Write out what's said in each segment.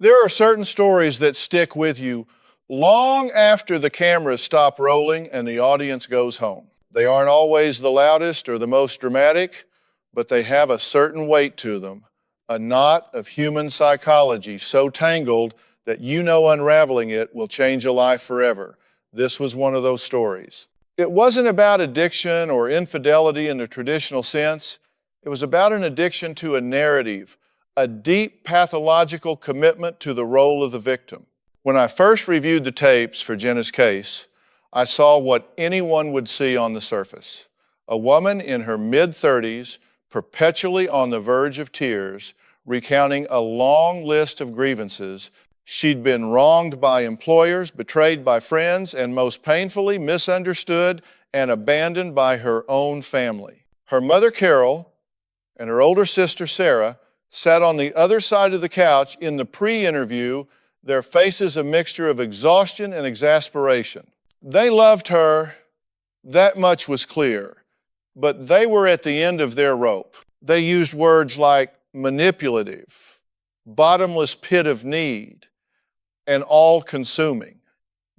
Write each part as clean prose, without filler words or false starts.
There are certain stories that stick with you long after the cameras stop rolling and the audience goes home. They aren't always the loudest or the most dramatic, but they have a certain weight to them, a knot of human psychology so tangled that you know unraveling it will change a life forever. This was one of those stories. It wasn't about addiction or infidelity in the traditional sense. It was about an addiction to a narrative, a deep pathological commitment to the role of the victim. When I first reviewed the tapes for Jenna's case, I saw what anyone would see on the surface. A woman in her mid-30s, perpetually on the verge of tears, recounting a long list of grievances. She'd been wronged by employers, betrayed by friends, and most painfully misunderstood and abandoned by her own family. Her mother, Carol, and her older sister, Sarah, sat on the other side of the couch in the pre-interview, their faces a mixture of exhaustion and exasperation. They loved her, that much was clear, but they were at the end of their rope. They used words like manipulative, bottomless pit of need, and all-consuming.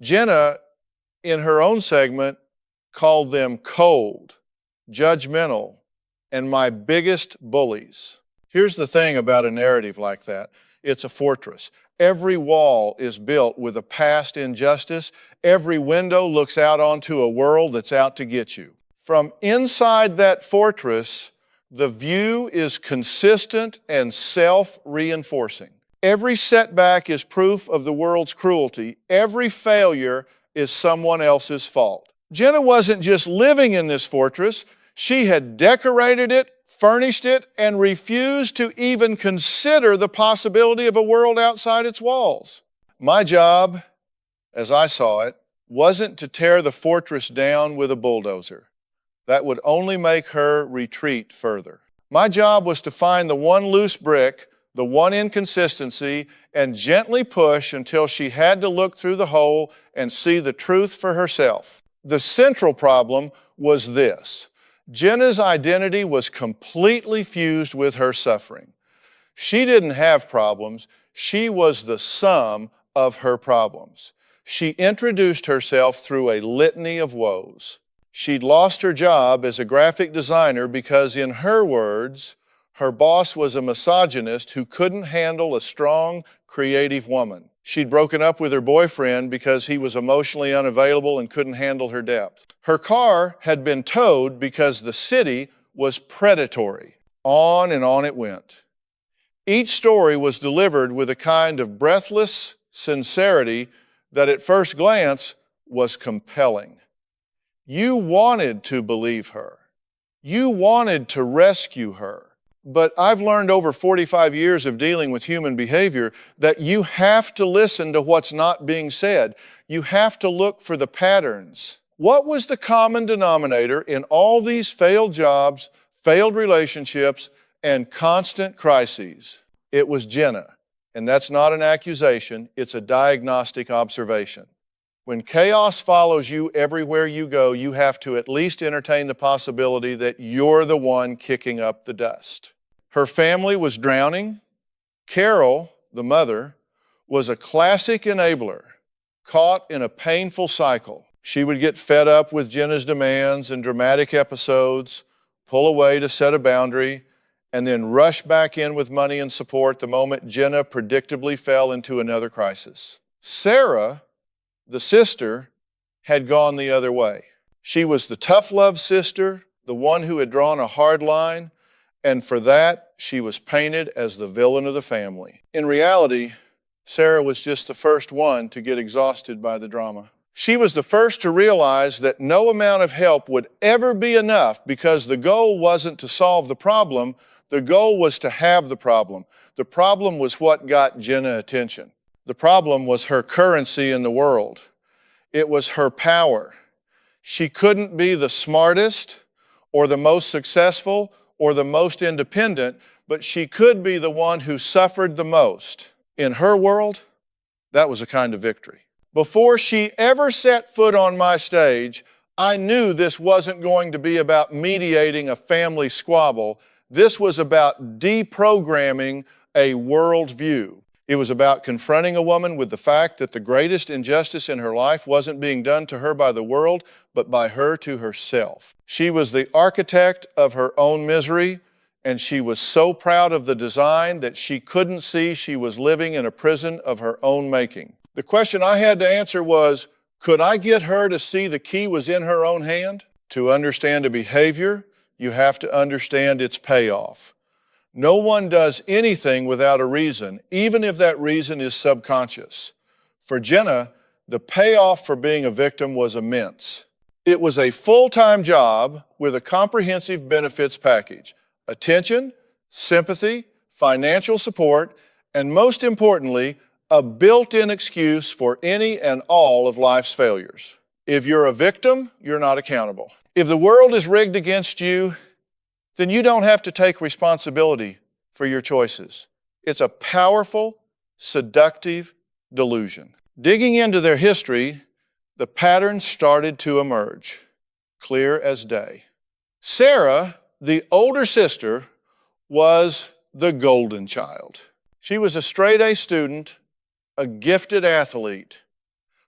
Jenna, in her own segment, called them cold, judgmental, and my biggest bullies. Here's the thing about a narrative like that. It's a fortress. Every wall is built with a past injustice. Every window looks out onto a world that's out to get you. From inside that fortress, the view is consistent and self-reinforcing. Every setback is proof of the world's cruelty. Every failure is someone else's fault. Jenna wasn't just living in this fortress. She had decorated it, furnished it, and refused to even consider the possibility of a world outside its walls. My job, as I saw it, wasn't to tear the fortress down with a bulldozer. That would only make her retreat further. My job was to find the one loose brick, the one inconsistency, and gently push until she had to look through the hole and see the truth for herself. The central problem was this. Jenna's identity was completely fused with her suffering. She didn't have problems. She was the sum of her problems. She introduced herself through a litany of woes. She'd lost her job as a graphic designer because, in her words, her boss was a misogynist who couldn't handle a strong, creative woman. She'd broken up with her boyfriend because he was emotionally unavailable and couldn't handle her depth. Her car had been towed because the city was predatory. On and on it went. Each story was delivered with a kind of breathless sincerity that at first glance was compelling. You wanted to believe her. You wanted to rescue her. But I've learned over 45 years of dealing with human behavior that you have to listen to what's not being said. You have to look for the patterns. What was the common denominator in all these failed jobs, failed relationships, and constant crises? It was Jenna. And that's not an accusation, it's a diagnostic observation. When chaos follows you everywhere you go, you have to at least entertain the possibility that you're the one kicking up the dust. Her family was drowning. Carol, the mother, was a classic enabler, caught in a painful cycle. She would get fed up with Jenna's demands and dramatic episodes, pull away to set a boundary, and then rush back in with money and support the moment Jenna predictably fell into another crisis. Sarah, the sister, had gone the other way. She was the tough love sister, the one who had drawn a hard line, and for that, she was painted as the villain of the family. In reality, Sarah was just the first one to get exhausted by the drama. She was the first to realize that no amount of help would ever be enough because the goal wasn't to solve the problem, the goal was to have the problem. The problem was what got Jenna attention. The problem was her currency in the world. It was her power. She couldn't be the smartest or the most successful or the most independent, but she could be the one who suffered the most. In her world, that was a kind of victory. Before she ever set foot on my stage, I knew this wasn't going to be about mediating a family squabble. This was about deprogramming a worldview. It was about confronting a woman with the fact that the greatest injustice in her life wasn't being done to her by the world, but by her to herself. She was the architect of her own misery, and she was so proud of the design that she couldn't see she was living in a prison of her own making. The question I had to answer was, could I get her to see the key was in her own hand? To understand a behavior, you have to understand its payoff. No one does anything without a reason, even if that reason is subconscious. For Jenna, the payoff for being a victim was immense. It was a full-time job with a comprehensive benefits package: attention, sympathy, financial support, and most importantly, a built-in excuse for any and all of life's failures. If you're a victim, you're not accountable. If the world is rigged against you, then you don't have to take responsibility for your choices. It's a powerful, seductive delusion. Digging into their history, the patterns started to emerge, clear as day. Sarah, the older sister, was the golden child. She was a straight-A student, a gifted athlete,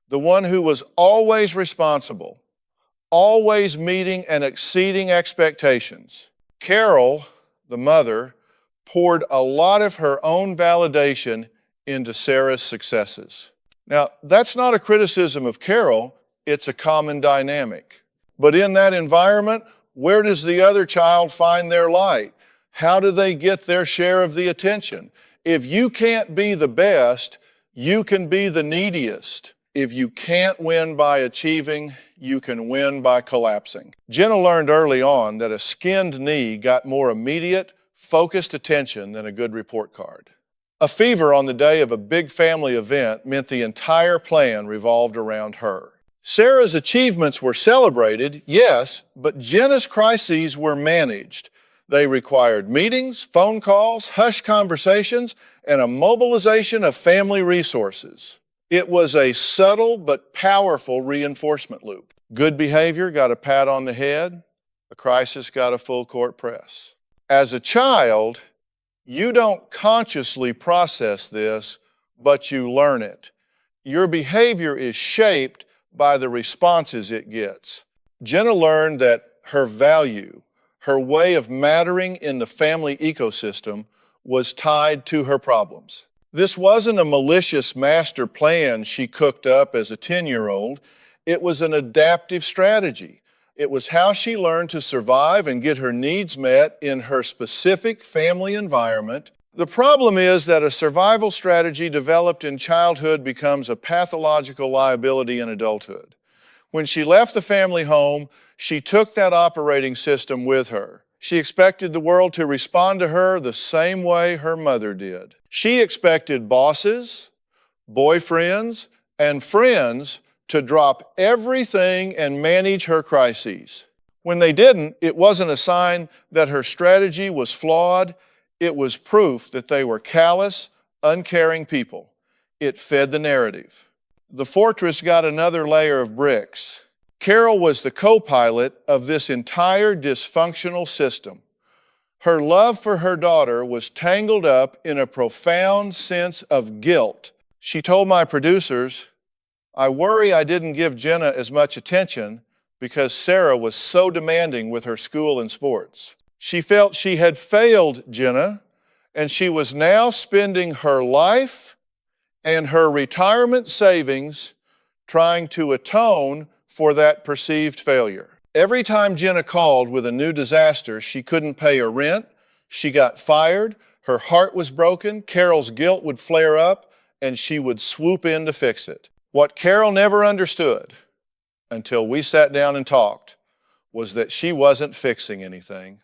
the one who was always responsible, always meeting and exceeding expectations. Carol, the mother, poured a lot of her own validation into Sarah's successes. Now, that's not a criticism of Carol, it's a common dynamic. But in that environment, where does the other child find their light? How do they get their share of the attention? If you can't be the best, you can be the neediest. If you can't win by achieving, you can win by collapsing. Jenna learned early on that a skinned knee got more immediate, focused attention than a good report card. A fever on the day of a big family event meant the entire plan revolved around her. Sarah's achievements were celebrated, yes, but Jenna's crises were managed. They required meetings, phone calls, hushed conversations, and a mobilization of family resources. It was a subtle but powerful reinforcement loop. Good behavior got a pat on the head, a crisis got a full court press. As a child, you don't consciously process this, but you learn it. Your behavior is shaped by the responses it gets. Jenna learned that her value, her way of mattering in the family ecosystem, was tied to her problems. This wasn't a malicious master plan she cooked up as a 10-year-old. It was an adaptive strategy. It was how she learned to survive and get her needs met in her specific family environment. The problem is that a survival strategy developed in childhood becomes a pathological liability in adulthood. When she left the family home, she took that operating system with her. She expected the world to respond to her the same way her mother did. She expected bosses, boyfriends, and friends to drop everything and manage her crises. When they didn't, it wasn't a sign that her strategy was flawed. It was proof that they were callous, uncaring people. It fed the narrative. The fortress got another layer of bricks. Carol was the co-pilot of this entire dysfunctional system. Her love for her daughter was tangled up in a profound sense of guilt. She told my producers, "I worry I didn't give Jenna as much attention because Sarah was so demanding with her school and sports." She felt she had failed Jenna, and she was now spending her life and her retirement savings trying to atone for that perceived failure. Every time Jenna called with a new disaster, she couldn't pay her rent, she got fired, her heart was broken, Carol's guilt would flare up, and she would swoop in to fix it. What Carol never understood, until we sat down and talked, was that she wasn't fixing anything.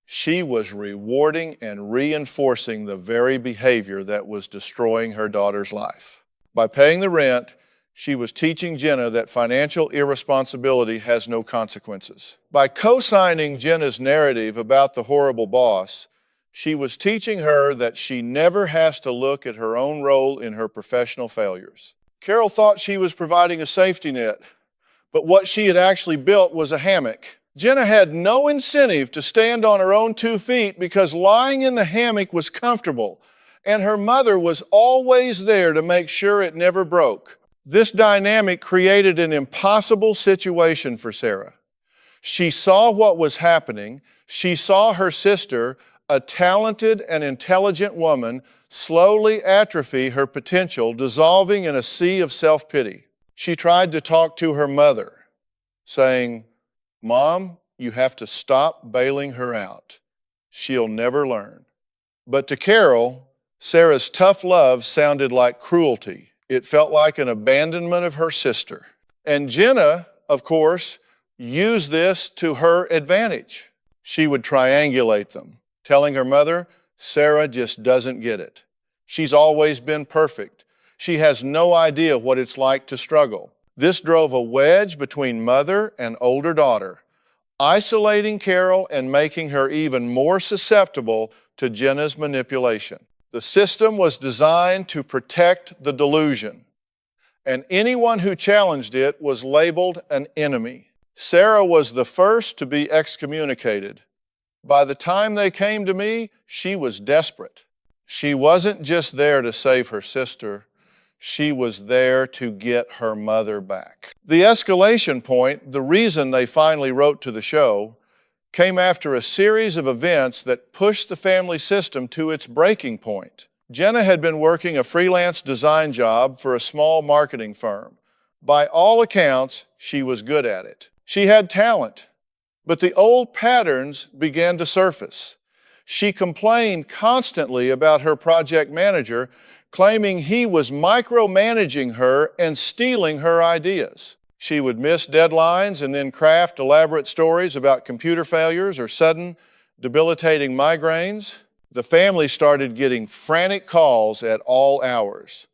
She was rewarding and reinforcing the very behavior that was destroying her daughter's life. By paying the rent, she was teaching Jenna that financial irresponsibility has no consequences. By co-signing Jenna's narrative about the horrible boss, she was teaching her that she never has to look at her own role in her professional failures. Carol thought she was providing a safety net, but what she had actually built was a hammock. Jenna had no incentive to stand on her own 2 feet because lying in the hammock was comfortable, and her mother was always there to make sure it never broke. This dynamic created an impossible situation for Sarah. She saw what was happening. She saw her sister, a talented and intelligent woman, slowly atrophy her potential, dissolving in a sea of self-pity. She tried to talk to her mother, saying, "Mom, you have to stop bailing her out. She'll never learn." But to Carol, Sarah's tough love sounded like cruelty. It felt like an abandonment of her sister. And Jenna, of course, used this to her advantage. She would triangulate them, telling her mother, "Sarah just doesn't get it. She's always been perfect. She has no idea what it's like to struggle." This drove a wedge between mother and older daughter, isolating Carol and making her even more susceptible to Jenna's manipulation. The system was designed to protect the delusion, and anyone who challenged it was labeled an enemy. Sarah was the first to be excommunicated. By the time they came to me, she was desperate. She wasn't just there to save her sister. She was there to get her mother back. The escalation point, the reason they finally wrote to the show, came after a series of events that pushed the family system to its breaking point. Jenna had been working a freelance design job for a small marketing firm. By all accounts, she was good at it. She had talent, but the old patterns began to surface. She complained constantly about her project manager, claiming he was micromanaging her and stealing her ideas. She would miss deadlines and then craft elaborate stories about computer failures or sudden, debilitating migraines. The family started getting frantic calls at all hours.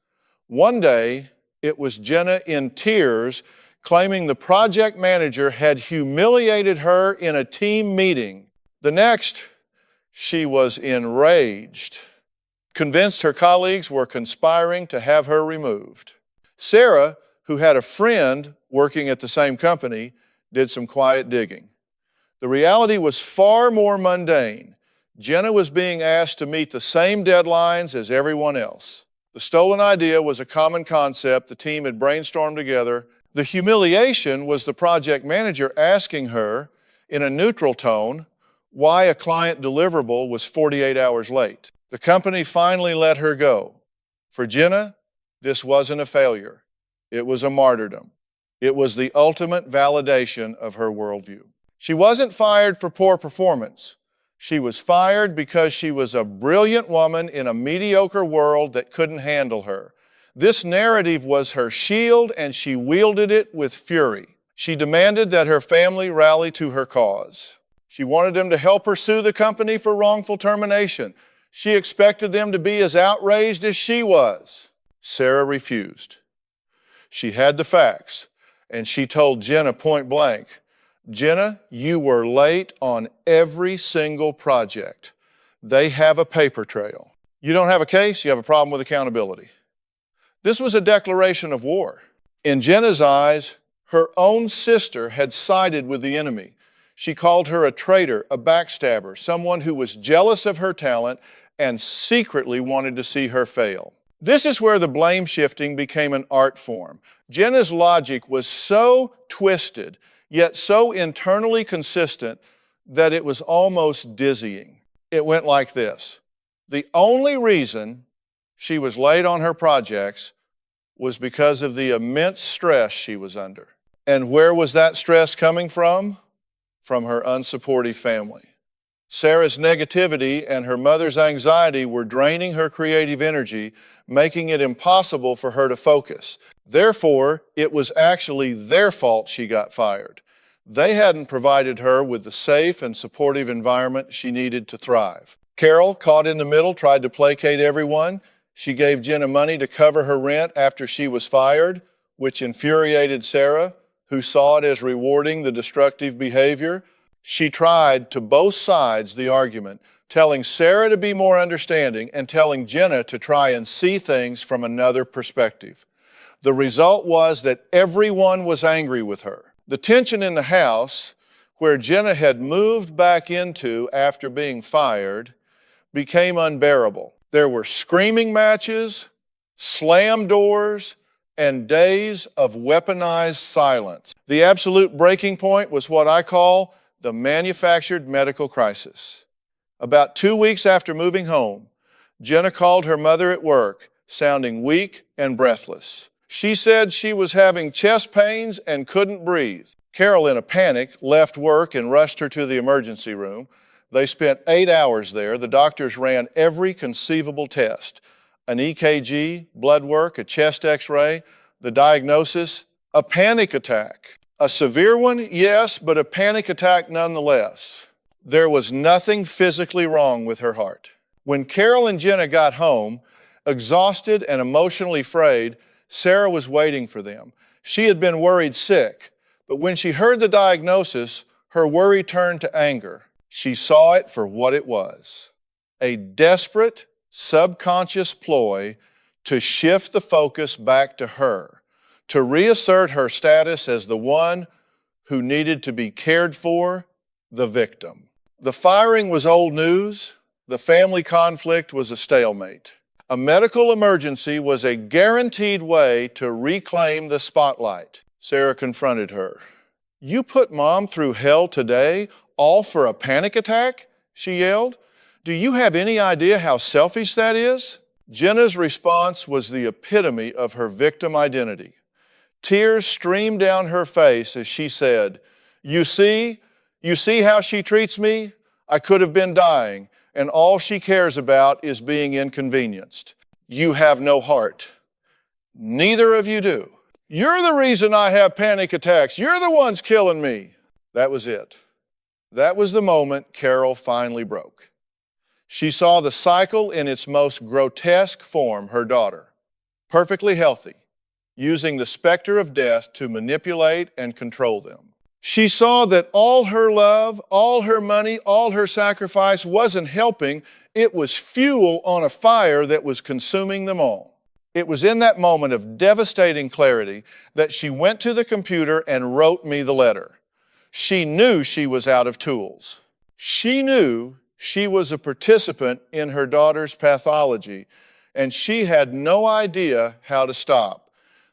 One day, it was Jenna in tears, claiming the project manager had humiliated her in a team meeting. The next, she was enraged, convinced her colleagues were conspiring to have her removed. Sarah, who had a friend working at the same company, did some quiet digging. The reality was far more mundane. Jenna was being asked to meet the same deadlines as everyone else. The stolen idea was a common concept the team had brainstormed together. The humiliation was the project manager asking her, in a neutral tone, why a client deliverable was 48 hours late. The company finally let her go. For Jenna, this wasn't a failure. It was a martyrdom. It was the ultimate validation of her worldview. She wasn't fired for poor performance. She was fired because she was a brilliant woman in a mediocre world that couldn't handle her. This narrative was her shield, and she wielded it with fury. She demanded that her family rally to her cause. She wanted them to help her sue the company for wrongful termination. She expected them to be as outraged as she was. Sarah refused. She had the facts, and she told Jenna point blank, "Jenna, you were late on every single project. They have a paper trail. You don't have a case, you have a problem with accountability." This was a declaration of war. In Jenna's eyes, her own sister had sided with the enemy. She called her a traitor, a backstabber, someone who was jealous of her talent and secretly wanted to see her fail. This is where the blame shifting became an art form. Jenna's logic was so twisted, yet so internally consistent that it was almost dizzying. It went like this. The only reason she was late on her projects was because of the immense stress she was under. And where was that stress coming from? From her unsupportive family. Sarah's negativity and her mother's anxiety were draining her creative energy, making it impossible for her to focus. Therefore, it was actually their fault she got fired. They hadn't provided her with the safe and supportive environment she needed to thrive. Carol, caught in the middle, tried to placate everyone. She gave Jenna money to cover her rent after she was fired, which infuriated Sarah, who saw it as rewarding the destructive behavior. She tried to both sides the argument, telling Sarah to be more understanding and telling Jenna to try and see things from another perspective. The result was that everyone was angry with her. The tension in the house, where Jenna had moved back into after being fired, became unbearable. There were screaming matches, slam doors, and days of weaponized silence. The absolute breaking point was what I call the manufactured medical crisis. About 2 weeks after moving home, Jenna called her mother at work, sounding weak and breathless. She said she was having chest pains and couldn't breathe. Carol, in a panic, left work and rushed her to the emergency room. They spent 8 hours there. The doctors ran every conceivable test: an EKG, blood work, a chest x-ray, the diagnosis, a panic attack. A severe one, yes, but a panic attack nonetheless. There was nothing physically wrong with her heart. When Carol and Jenna got home, exhausted and emotionally frayed, Sarah was waiting for them. She had been worried sick, but when she heard the diagnosis, her worry turned to anger. She saw it for what it was: a desperate, subconscious ploy to shift the focus back to her, to reassert her status as the one who needed to be cared for, the victim. The firing was old news. The family conflict was a stalemate. A medical emergency was a guaranteed way to reclaim the spotlight. Sarah confronted her. "You put Mom through hell today, all for a panic attack?" she yelled. "Do you have any idea how selfish that is?" Jenna's response was the epitome of her victim identity. Tears streamed down her face as she said, You see how she treats me? I could have been dying, and all she cares about is being inconvenienced. You have no heart. Neither of you do. You're the reason I have panic attacks. You're the ones killing me." That was it. That was the moment Carol finally broke. She saw the cycle in its most grotesque form: her daughter, perfectly healthy, using the specter of death to manipulate and control them. She saw that all her love, all her money, all her sacrifice wasn't helping. It was fuel on a fire that was consuming them all. It was in that moment of devastating clarity that she went to the computer and wrote me the letter. She knew she was out of tools. She knew she was a participant in her daughter's pathology, and she had no idea how to stop.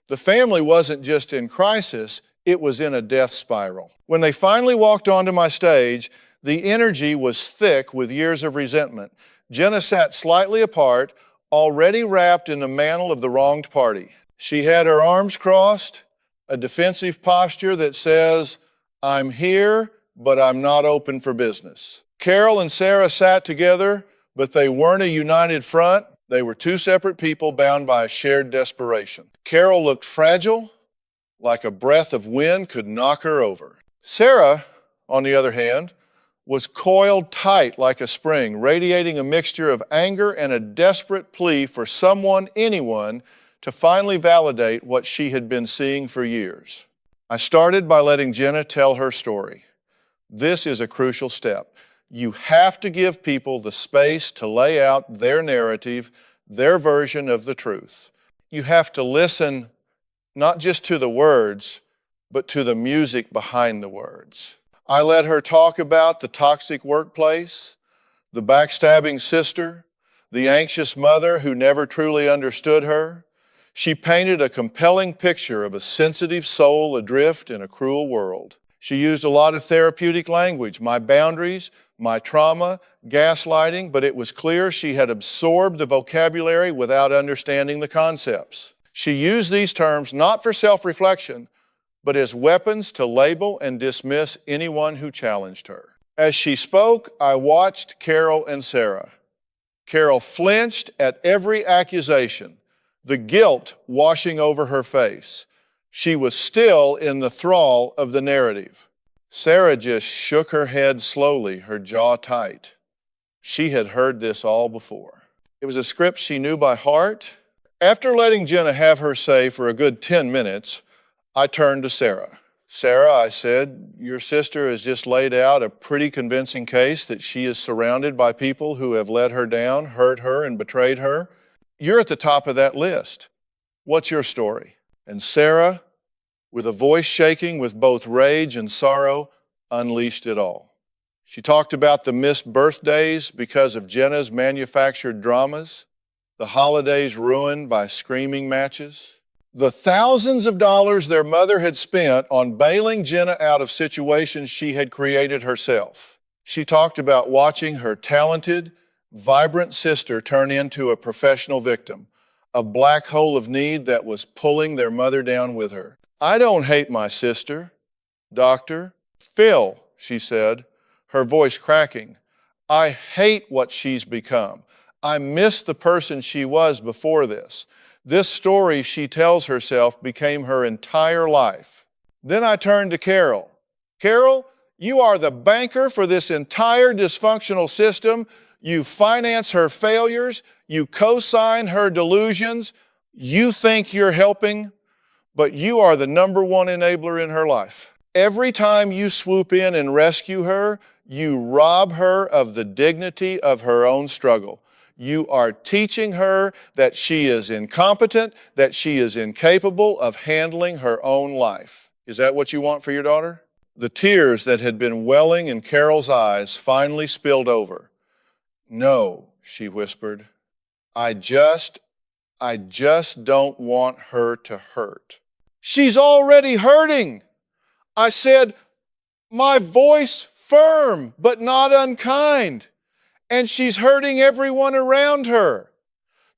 The family wasn't just in crisis, it was in a death spiral. When they finally walked onto my stage, the energy was thick with years of resentment. Jenna sat slightly apart, already wrapped in the mantle of the wronged party. She had her arms crossed, a defensive posture that says, "I'm here, but I'm not open for business." Carol and Sarah sat together, but they weren't a united front. They were two separate people bound by a shared desperation. Carol looked fragile, like a breath of wind could knock her over. Sarah, on the other hand, was coiled tight like a spring, radiating a mixture of anger and a desperate plea for someone, anyone, to finally validate what she had been seeing for years. I started by letting Jenna tell her story. This is a crucial step. You have to give people the space to lay out their narrative, their version of the truth. You have to listen not just to the words, but to the music behind the words. I let her talk about the toxic workplace, the backstabbing sister, the anxious mother who never truly understood her. She painted a compelling picture of a sensitive soul adrift in a cruel world. She used a lot of therapeutic language, my boundaries, my trauma, gaslighting, but it was clear she had absorbed the vocabulary without understanding the concepts. She used these terms not for self-reflection, but as weapons to label and dismiss anyone who challenged her. As she spoke, I watched Carol and Sarah. Carol flinched at every accusation, the guilt washing over her face. She was still in the thrall of the narrative. Sarah just shook her head slowly, her jaw tight. She had heard this all before. It was a script she knew by heart. After letting Jenna have her say for a good 10 minutes, I turned to Sarah. "Sarah," I said, "your sister has just laid out a pretty convincing case that she is surrounded by people who have let her down, hurt her, and betrayed her. You're at the top of that list. What's your story?" And Sarah, with a voice shaking with both rage and sorrow, unleashed it all. She talked about the missed birthdays because of Jenna's manufactured dramas, the holidays ruined by screaming matches, the thousands of dollars their mother had spent on bailing Jenna out of situations she had created herself. She talked about watching her talented, vibrant sister turn into a professional victim, a black hole of need that was pulling their mother down with her. I don't hate my sister, Doctor. Phil, she said, her voice cracking. I hate what she's become. I miss the person she was before this. This story she tells herself became her entire life. Then I turned to Carol. Carol, you are the banker for this entire dysfunctional system. You finance her failures. You co-sign her delusions. You think you're helping, but you are the number one enabler in her life. Every time you swoop in and rescue her, you rob her of the dignity of her own struggle. You are teaching her that she is incompetent, that she is incapable of handling her own life. Is that what you want for your daughter? The tears that had been welling in Carol's eyes finally spilled over. No, she whispered. I just don't want her to hurt. She's already hurting. I said, my voice firm but not unkind. And she's hurting everyone around her.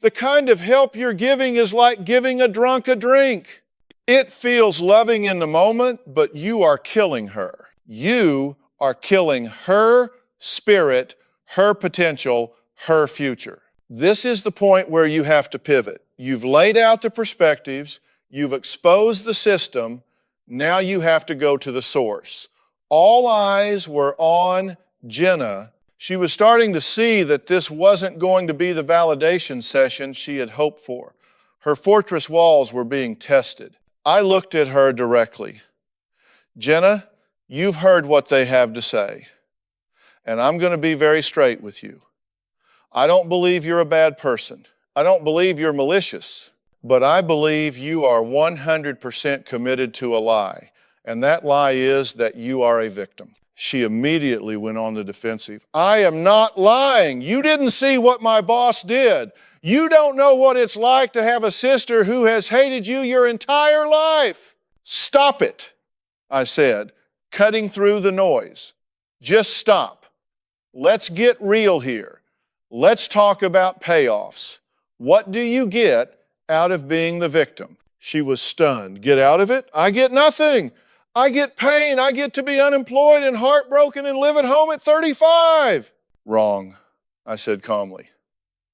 The kind of help you're giving is like giving a drunk a drink. It feels loving in the moment, but you are killing her. You are killing her spirit, her potential, her future. This is the point where you have to pivot. You've laid out the perspectives, you've exposed the system, now you have to go to the source. All eyes were on Jenna. She was starting to see that this wasn't going to be the validation session she had hoped for. Her fortress walls were being tested. I looked at her directly. Jenna, you've heard what they have to say, and I'm going to be very straight with you. I don't believe you're a bad person. I don't believe you're malicious, but I believe you are 100% committed to a lie, and that lie is that you are a victim. She immediately went on the defensive. I am not lying. You didn't see what my boss did. You don't know what it's like to have a sister who has hated you your entire life. Stop it, I said, cutting through the noise. Just stop. Let's get real here. Let's talk about payoffs. What do you get out of being the victim? She was stunned. Get out of it? I get nothing. I get pain. I get to be unemployed and heartbroken and live at home at 35. Wrong, I said calmly.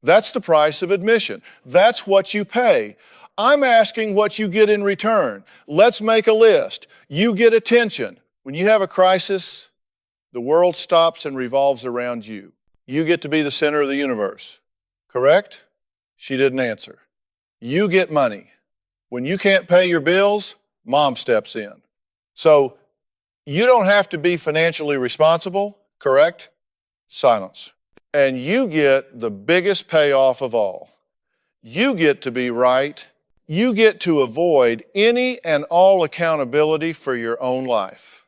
That's the price of admission. That's what you pay. I'm asking what you get in return. Let's make a list. You get attention. When you have a crisis, the world stops and revolves around you. You get to be the center of the universe. Correct? She didn't answer. You get money. When you can't pay your bills, mom steps in. So you don't have to be financially responsible, correct? Silence. And you get the biggest payoff of all. You get to be right. You get to avoid any and all accountability for your own life.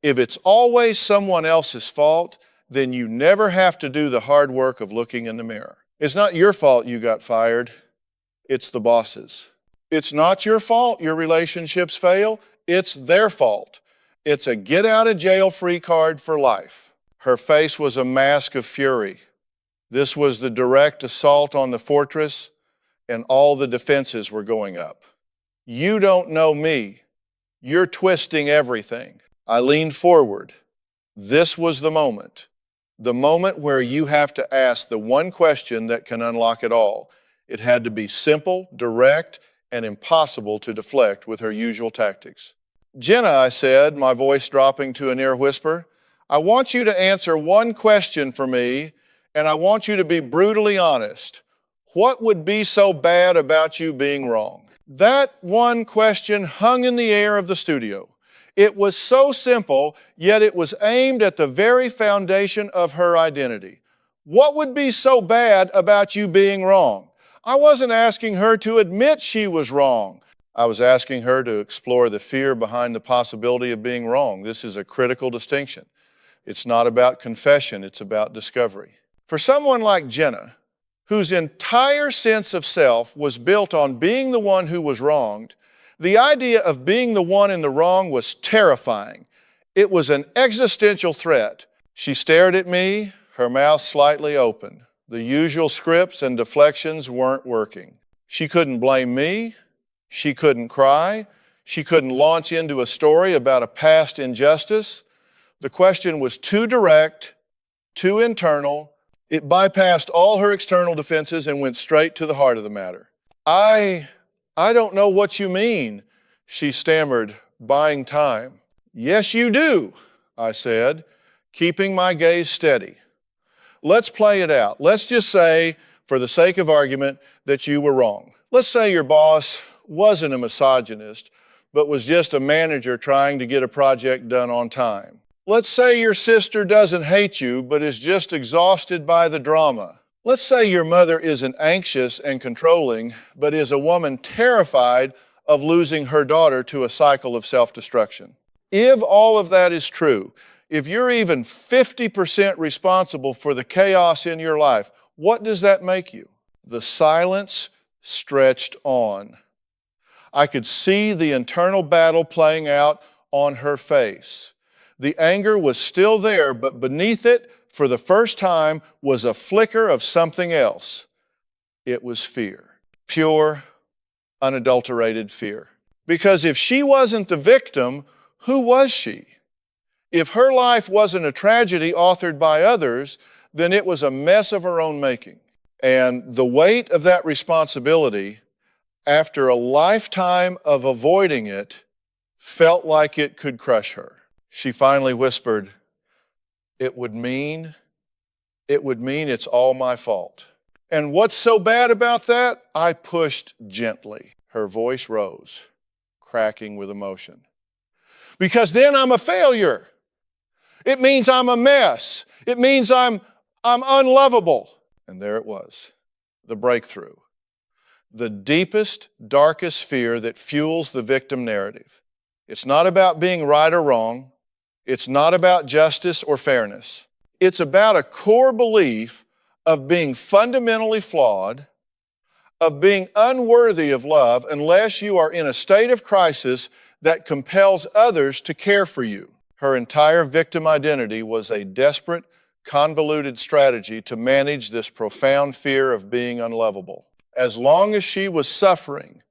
If it's always someone else's fault, then you never have to do the hard work of looking in the mirror. It's not your fault you got fired. It's the boss's. It's not your fault your relationships fail. It's their fault. It's a get out of jail free card for life. Her face was a mask of fury. This was the direct assault on the fortress, and all the defenses were going up. You don't know me. You're twisting everything. I leaned forward. This was the moment where you have to ask the one question that can unlock it all. It had to be simple, direct, and impossible to deflect with her usual tactics. Jenna, I said, my voice dropping to a near whisper, I want you to answer one question for me, and I want you to be brutally honest. What would be so bad about you being wrong? That one question hung in the air of the studio. It was so simple, yet it was aimed at the very foundation of her identity. What would be so bad about you being wrong? I wasn't asking her to admit she was wrong. I was asking her to explore the fear behind the possibility of being wrong. This is a critical distinction. It's not about confession, it's about discovery. For someone like Jenna, whose entire sense of self was built on being the one who was wronged, the idea of being the one in the wrong was terrifying. It was an existential threat. She stared at me, her mouth slightly open. The usual scripts and deflections weren't working. She couldn't blame me. She couldn't cry. She couldn't launch into a story about a past injustice. The question was too direct, too internal. It bypassed all her external defenses and went straight to the heart of the matter. I don't know what you mean, she stammered, buying time. Yes, you do, I said, keeping my gaze steady. Let's play it out. Let's just say, for the sake of argument, that you were wrong. Let's say your boss wasn't a misogynist, but was just a manager trying to get a project done on time. Let's say your sister doesn't hate you, but is just exhausted by the drama. Let's say your mother isn't anxious and controlling, but is a woman terrified of losing her daughter to a cycle of self-destruction. If all of that is true, if you're even 50% responsible for the chaos in your life, what does that make you? The silence stretched on. I could see the internal battle playing out on her face. The anger was still there, but beneath it, for the first time, was a flicker of something else. It was fear. Pure, unadulterated fear. Because if she wasn't the victim, who was she? If her life wasn't a tragedy authored by others, then it was a mess of her own making. And the weight of that responsibility, after a lifetime of avoiding it, felt like it could crush her. She finally whispered, it would mean it's all my fault. And what's so bad about that? I pushed gently. Her voice rose, cracking with emotion. Because then I'm a failure. It means I'm a mess. It means I'm unlovable. And there it was, the breakthrough. The deepest, darkest fear that fuels the victim narrative. It's not about being right or wrong. It's not about justice or fairness. It's about a core belief of being fundamentally flawed, of being unworthy of love unless you are in a state of crisis that compels others to care for you. Her entire victim identity was a desperate, convoluted strategy to manage this profound fear of being unlovable. As long as she was suffering,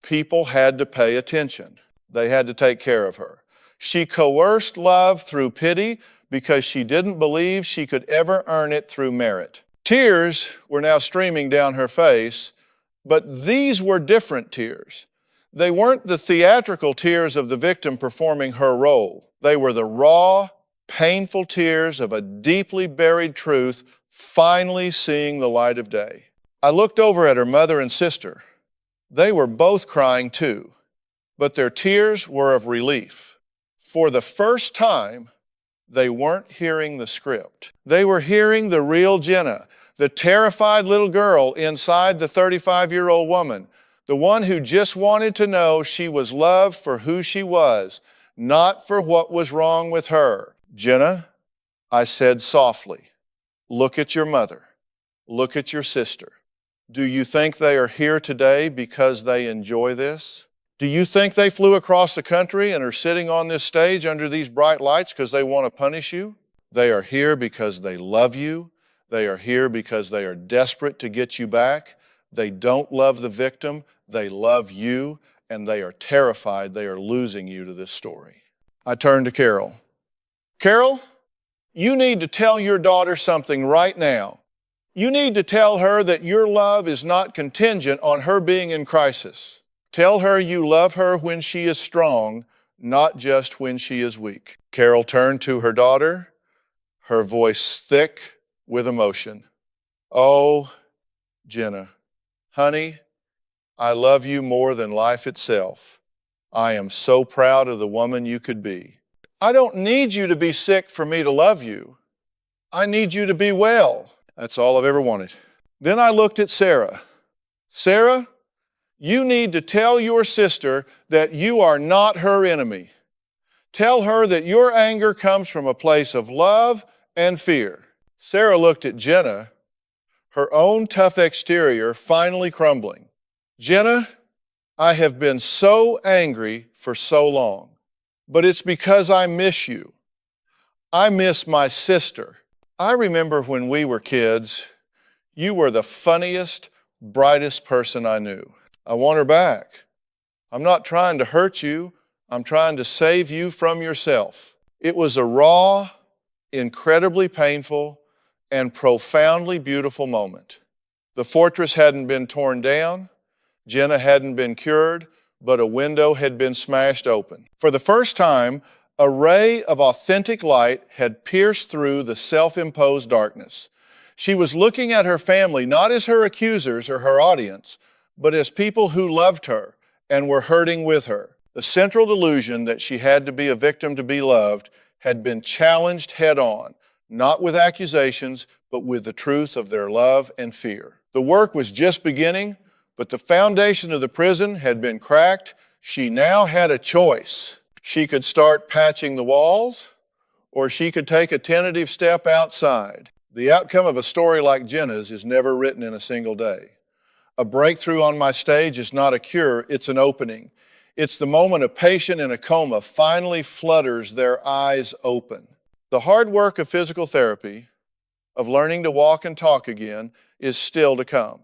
people had to pay attention. They had to take care of her. She coerced love through pity because she didn't believe she could ever earn it through merit. Tears were now streaming down her face, but these were different tears. They weren't the theatrical tears of the victim performing her role. They were the raw, painful tears of a deeply buried truth finally seeing the light of day. I looked over at her mother and sister. They were both crying too, but their tears were of relief. For the first time, they weren't hearing the script. They were hearing the real Jenna, the terrified little girl inside the 35-year-old woman, the one who just wanted to know she was loved for who she was, not for what was wrong with her. Jenna, I said softly, look at your mother. Look at your sister. Do you think they are here today because they enjoy this? Do you think they flew across the country and are sitting on this stage under these bright lights because they want to punish you? They are here because they love you. They are here because they are desperate to get you back. They don't love the victim. They love you, and they are terrified they are losing you to this story. I turned to Carol. Carol, you need to tell your daughter something right now. You need to tell her that your love is not contingent on her being in crisis. Tell her you love her when she is strong, not just when she is weak. Carol turned to her daughter, her voice thick with emotion. Oh, Jenna, honey, I love you more than life itself. I am so proud of the woman you could be. I don't need you to be sick for me to love you. I need you to be well. That's all I've ever wanted. Then I looked at Sarah. Sarah, you need to tell your sister that you are not her enemy. Tell her that your anger comes from a place of love and fear. Sarah looked at Jenna, her own tough exterior finally crumbling. Jenna, I have been so angry for so long, but it's because I miss you. I miss my sister. I remember when we were kids, you were the funniest, brightest person I knew. I want her back. I'm not trying to hurt you. I'm trying to save you from yourself. It was a raw, incredibly painful, and profoundly beautiful moment. The fortress hadn't been torn down. Jenna hadn't been cured, but a window had been smashed open. For the first time, a ray of authentic light had pierced through the self-imposed darkness. She was looking at her family not as her accusers or her audience, but as people who loved her and were hurting with her. The central delusion that she had to be a victim to be loved had been challenged head-on, not with accusations, but with the truth of their love and fear. The work was just beginning, but the foundation of the prison had been cracked. She now had a choice. She could start patching the walls, or she could take a tentative step outside. The outcome of a story like Jenna's is never written in a single day. A breakthrough on my stage is not a cure, it's an opening. It's the moment a patient in a coma finally flutters their eyes open. The hard work of physical therapy, of learning to walk and talk again, is still to come.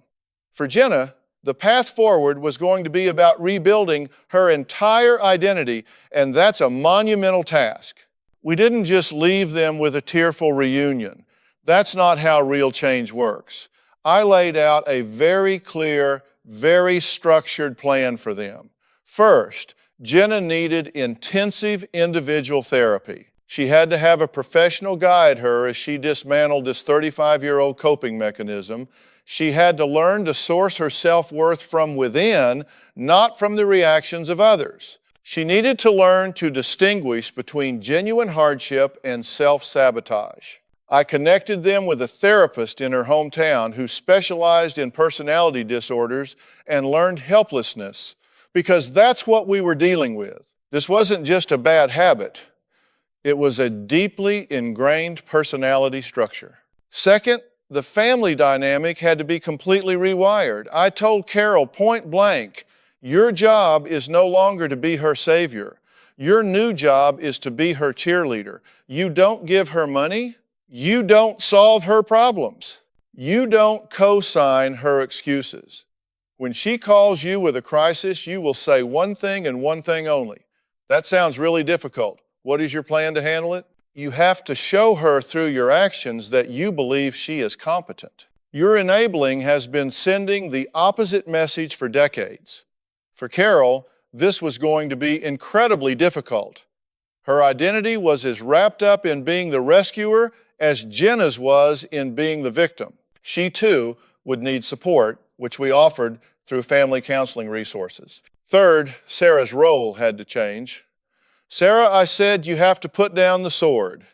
For Jenna, the path forward was going to be about rebuilding her entire identity, and that's a monumental task. We didn't just leave them with a tearful reunion. That's not how real change works. I laid out a very clear, very structured plan for them. First, Jenna needed intensive individual therapy. She had to have a professional guide her as she dismantled this 35-year-old coping mechanism. She had to learn to source her self-worth from within, not from the reactions of others. She needed to learn to distinguish between genuine hardship and self-sabotage. I connected them with a therapist in her hometown who specialized in personality disorders and learned helplessness, because that's what we were dealing with. This wasn't just a bad habit. It was a deeply ingrained personality structure. Second, the family dynamic had to be completely rewired. I told Carol point blank, your job is no longer to be her savior. Your new job is to be her cheerleader. You don't give her money. You don't solve her problems. You don't co-sign her excuses. When she calls you with a crisis, you will say one thing and one thing only. That sounds really difficult. What is your plan to handle it? You have to show her through your actions that you believe she is competent. Your enabling has been sending the opposite message for decades. For Carol, this was going to be incredibly difficult. Her identity was as wrapped up in being the rescuer as Jenna's was in being the victim. She too would need support, which we offered through family counseling resources. Third, Sarah's role had to change. Sarah, I said, you have to put down the sword.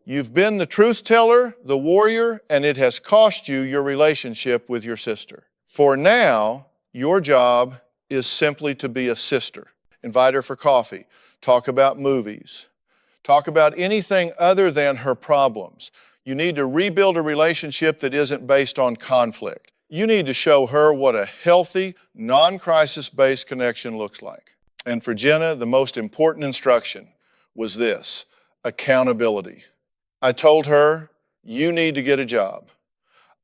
You've been the truth teller, the warrior, and it has cost you your relationship with your sister. For now, your job is simply to be a sister. Invite her for coffee. Talk about movies. Talk about anything other than her problems. You need to rebuild a relationship that isn't based on conflict. You need to show her what a healthy, non-crisis-based connection looks like. And for Jenna, the most important instruction was this: accountability. I told her, you need to get a job.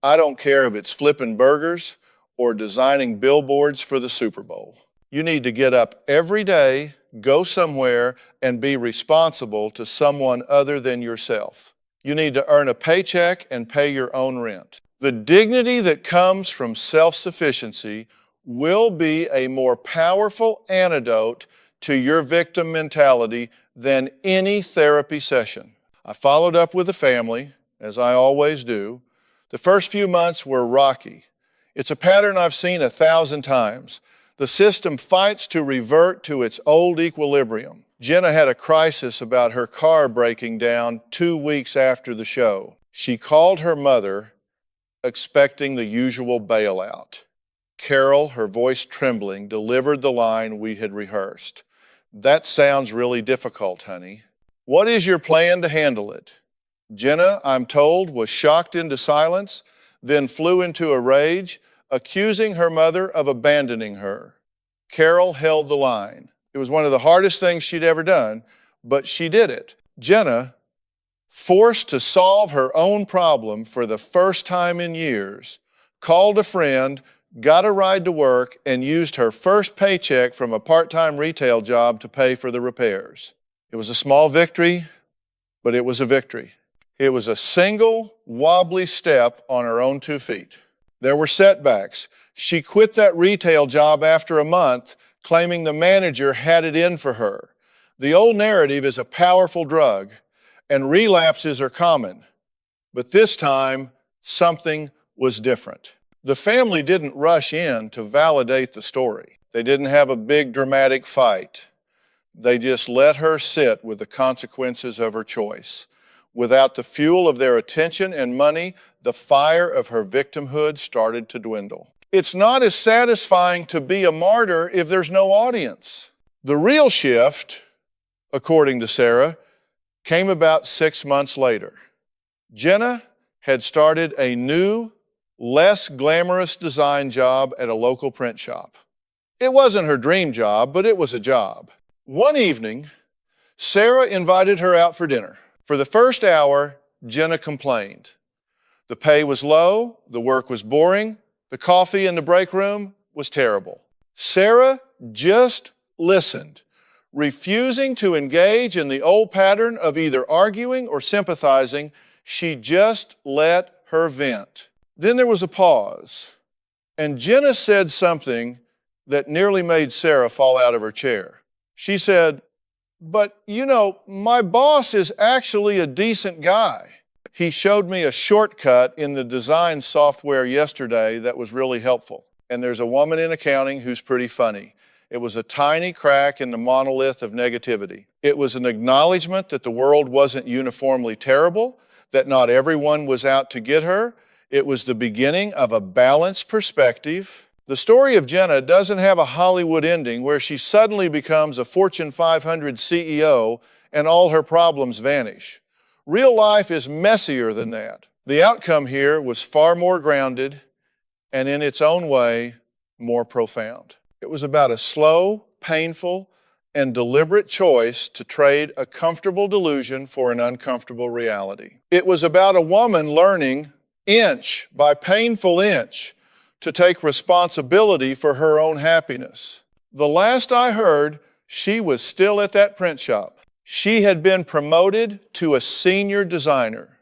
I don't care if it's flipping burgers or designing billboards for the Super Bowl. You need to get up every day, go somewhere, and be responsible to someone other than yourself. You need to earn a paycheck and pay your own rent. The dignity that comes from self-sufficiency will be a more powerful antidote to your victim mentality than any therapy session. I followed up with the family, as I always do. The first few months were rocky. It's a pattern I've seen 1,000 times. The system fights to revert to its old equilibrium. Jenna had a crisis about her car breaking down 2 weeks after the show. She called her mother, expecting the usual bailout. Carol, her voice trembling, delivered the line we had rehearsed. That sounds really difficult, honey. What is your plan to handle it? Jenna, I'm told, was shocked into silence, then flew into a rage, accusing her mother of abandoning her. Carol held the line. It was one of the hardest things she'd ever done, but she did it. Jenna, forced to solve her own problem for the first time in years, called a friend, got a ride to work, and used her first paycheck from a part-time retail job to pay for the repairs. It was a small victory, but it was a victory. It was a single, wobbly step on her own 2 feet. There were setbacks. She quit that retail job after a month, claiming the manager had it in for her. The old narrative is a powerful drug, and relapses are common. But this time, something was different. The family didn't rush in to validate the story. They didn't have a big dramatic fight. They just let her sit with the consequences of her choice. Without the fuel of their attention and money, the fire of her victimhood started to dwindle. It's not as satisfying to be a martyr if there's no audience. The real shift, according to Sarah, came about 6 months later. Jenna had started a new, less glamorous design job at a local print shop. It wasn't her dream job, but it was a job. One evening, Sarah invited her out for dinner. For the first hour, Jenna complained. The pay was low, the work was boring, the coffee in the break room was terrible. Sarah just listened, refusing to engage in the old pattern of either arguing or sympathizing. She just let her vent. Then there was a pause, and Jenna said something that nearly made Sarah fall out of her chair. She said, "But, my boss is actually a decent guy. He showed me a shortcut in the design software yesterday that was really helpful. And there's a woman in accounting who's pretty funny." It was a tiny crack in the monolith of negativity. It was an acknowledgement that the world wasn't uniformly terrible, that not everyone was out to get her. It was the beginning of a balanced perspective. The story of Jenna doesn't have a Hollywood ending where she suddenly becomes a Fortune 500 CEO and all her problems vanish. Real life is messier than that. The outcome here was far more grounded and in its own way, more profound. It was about a slow, painful, and deliberate choice to trade a comfortable delusion for an uncomfortable reality. It was about a woman learning, inch by painful inch, to take responsibility for her own happiness. The last I heard, she was still at that print shop. She had been promoted to a senior designer.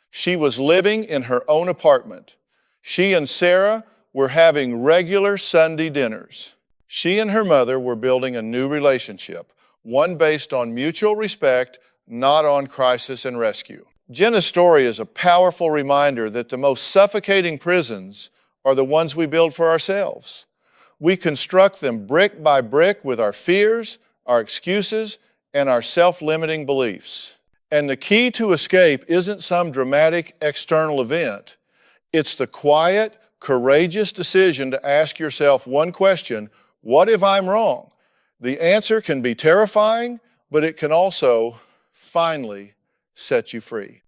She was living in her own apartment. She and Sarah were having regular Sunday dinners. She and her mother were building a new relationship, one based on mutual respect, not on crisis and rescue. Jenna's story is a powerful reminder that the most suffocating prisons are the ones we build for ourselves. We construct them brick by brick with our fears, our excuses, and our self-limiting beliefs. And the key to escape isn't some dramatic external event. It's the quiet, courageous decision to ask yourself one question: what if I'm wrong? The answer can be terrifying, but it can also finally set you free.